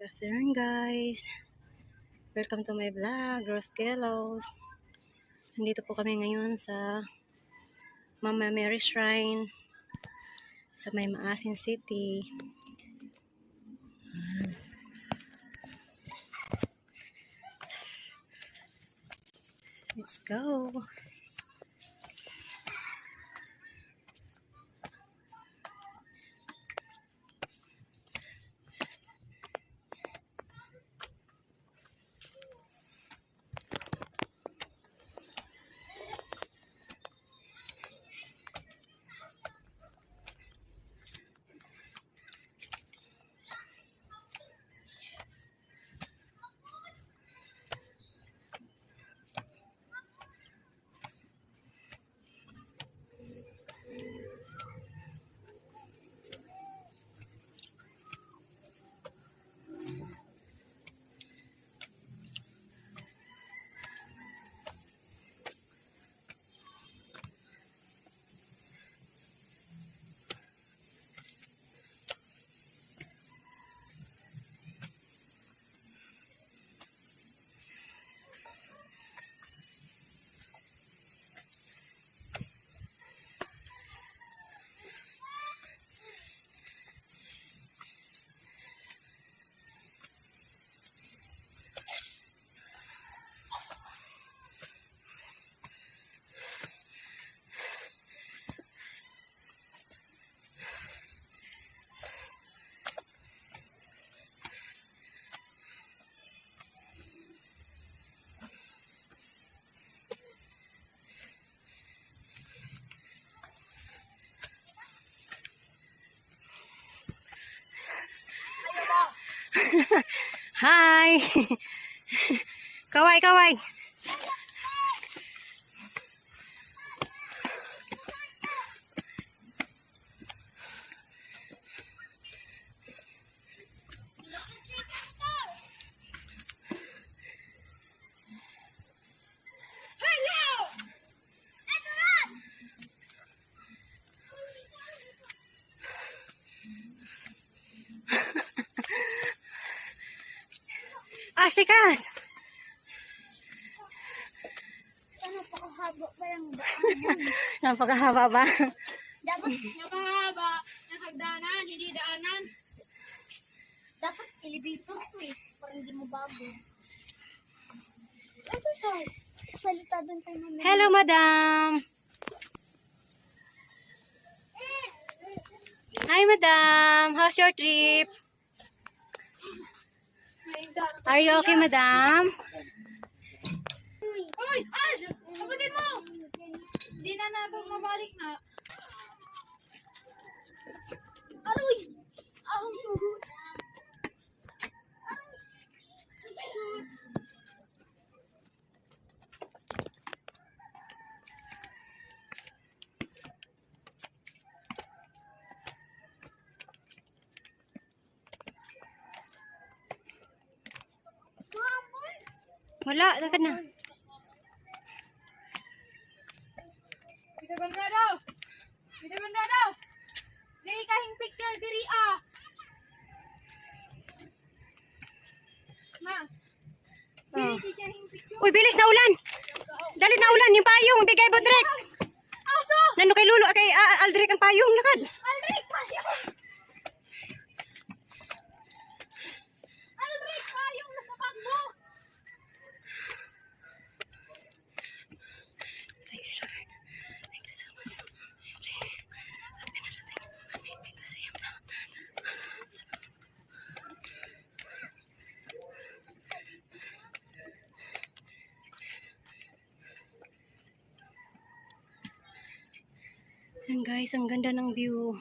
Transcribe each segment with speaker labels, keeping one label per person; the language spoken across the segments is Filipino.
Speaker 1: Good afternoon guys. Welcome to my vlog, Rose Kelos. Nandito po kami ngayon sa Mama Mary Shrine sa May Maasin City. Let's go. Hi! Kaway, kaway! Sikas!
Speaker 2: Napakahaba pa yung daan.
Speaker 1: Napakahaba ba?
Speaker 2: Dapat napakahaba ng hagdanan, hindi daanan. Dapat elevator to eh, para hindi mo bago. Exercise. Salita doon tayo namin.
Speaker 1: Hello, madam! Hi, madam! How's your trip? Are you okay, madam?
Speaker 2: Uy! Ash! Kapatid mo! Hindi na natin mabalik na. Aroy! Ang tuhod!
Speaker 1: Wala, lakad na.
Speaker 2: Dito Conrado! Dito Conrado! Diri kahing picture diri ah! Ma! Diri si kahing picture.
Speaker 1: Uy, bilis na ulan! Dalit na ulan, yung payong, bigay mo direk!
Speaker 2: Aso!
Speaker 1: Nando kay Lulo, kay Aldrich ang payong, lakad!
Speaker 2: Aldrich! Payong! Aldrich! Payong nasa bag mo!
Speaker 1: Thank you, Lord. Thank you so much. Yan guys, ang ganda ng view.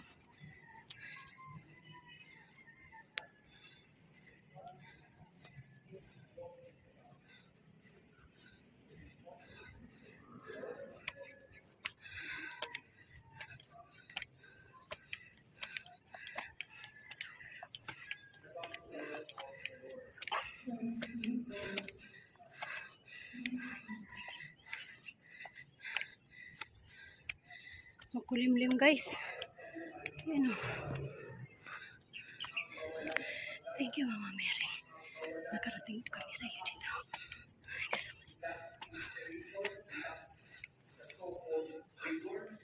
Speaker 1: Makulimlim guys. Ayan o. Thank you, Mama Mary. nakarating kami sa iyo dito. Ay, kasama si
Speaker 3: Saint John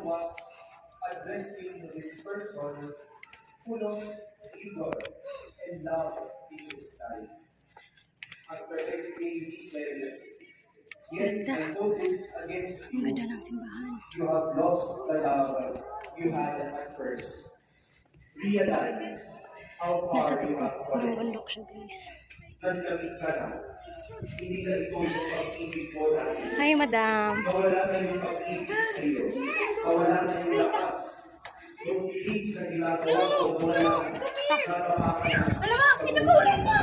Speaker 3: was addressing this person who lost rigor and love in his life. After everything he said, yet I hold this against
Speaker 1: Ang
Speaker 3: you.
Speaker 1: ganda ng simbahan.
Speaker 3: You have lost the love you had at first. Realize how
Speaker 1: Nasa
Speaker 3: far you
Speaker 1: tuktok
Speaker 3: have
Speaker 1: ng
Speaker 3: fallen.
Speaker 1: bundok siya, guys.
Speaker 3: Nagkamit ka na. Hindi na ito yung pag-ibig ko dati.
Speaker 1: Hi, madam.
Speaker 3: Nawala na yung pag-ibig sa iyo. Nawala na yung lakas. Yung pilit sa ginagawa ko mula na napapakan.
Speaker 2: Alam mo, pinapulong mo!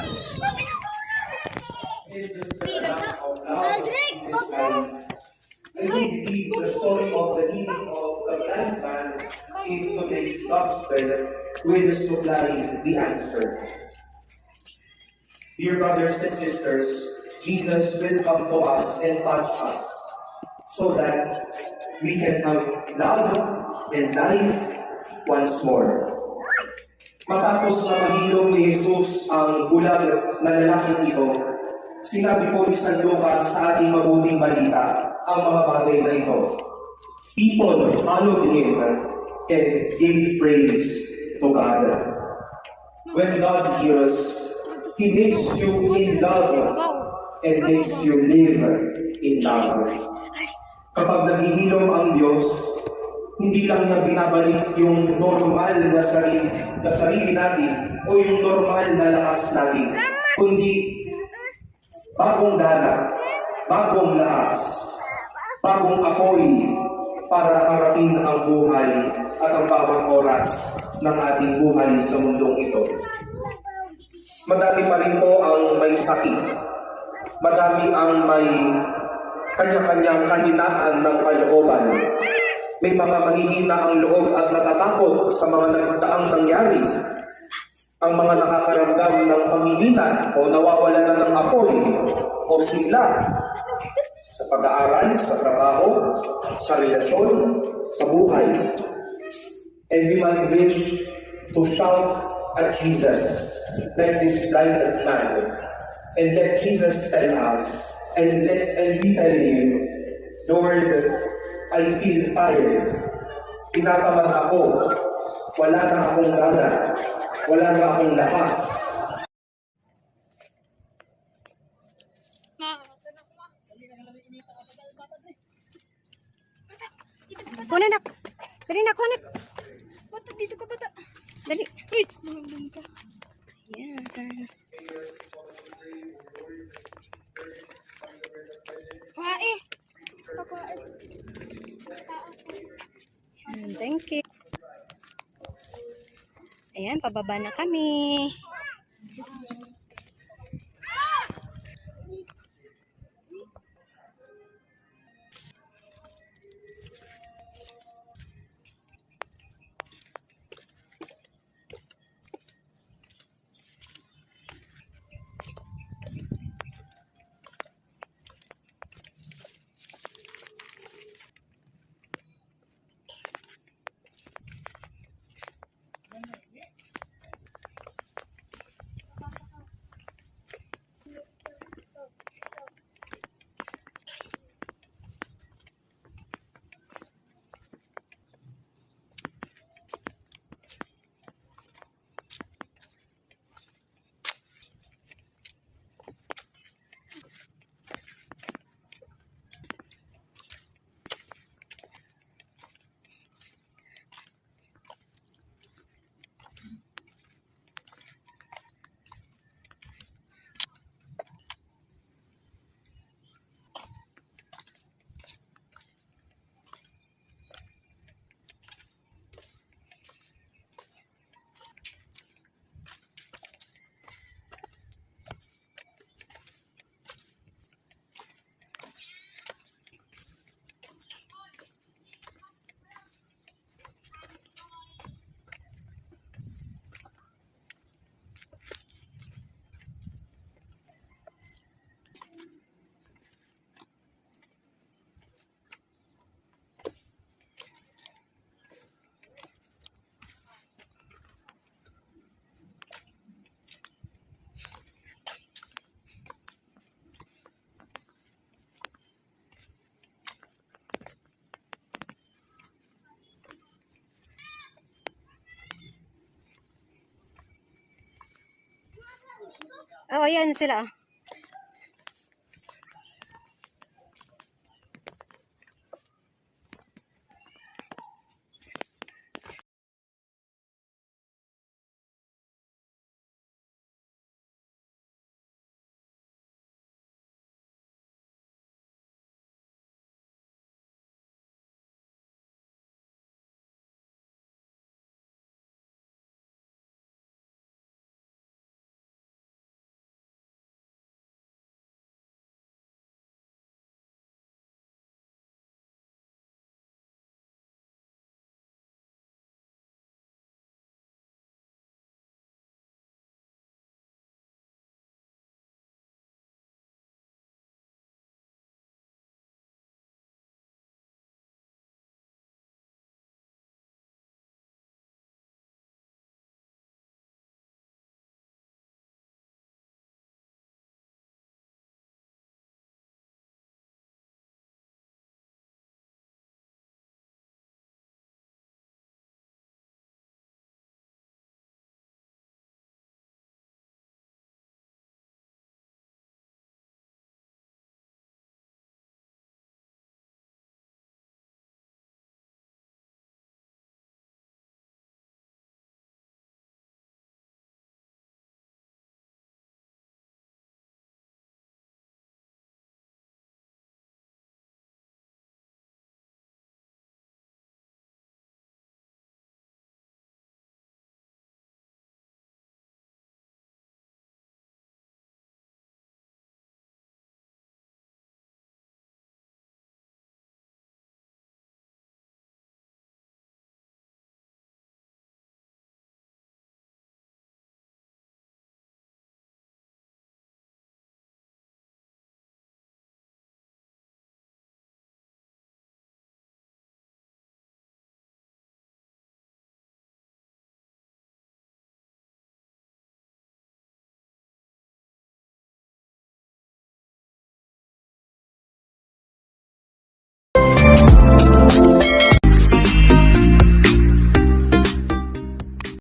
Speaker 3: I believe the story of the healing of the blind man in today's gospel will supply the answer. Dear brothers and sisters, Jesus will come to us and touch us so that we can have love and life once more. Matapos na mahilom ni Jesus ang bulag na lalaking ito, sinabi po ni San Lucas sa ating mabuting balita ang mga bagay na ito. People followed him and gave praise to God. When God heals, He makes you in love and makes you live in love. Kapag naghihilom ang Diyos, hindi lang niya binabalik yung normal na sarili natin o yung normal na lakas natin, kundi bagong dana, bagong lakas, bagong apoy para harapin ang buhay at ang bawat oras ng ating buhay sa mundong ito. Madami pa rin po ang may sakit. Madami ang may kanya-kanyang kahinaan ng kalooban. May mga mahihina ang loob at natatakot sa mga nagdaang nangyari. Ang mga nakakaramdam ng panghihina o nawawalan na ng apoy o sigla sa pag-aaral, sa trabaho, sa relasyon, sa buhay. And we might wish to shout at Jesus like this blinded man and let Jesus tell us and we tell him, Lord, I feel tired. Tinatamad ako. Wala na akong gana. Wala na akong lakas.
Speaker 1: Kunin nak. Dali na, kunin.
Speaker 2: Bata, dito ka bata.
Speaker 1: Dali.
Speaker 2: Uy, nanganggang ka.
Speaker 1: Yan.
Speaker 2: Hae.
Speaker 1: Yan, thank you. Ayan, pababa na kami. Oh, ayan sila.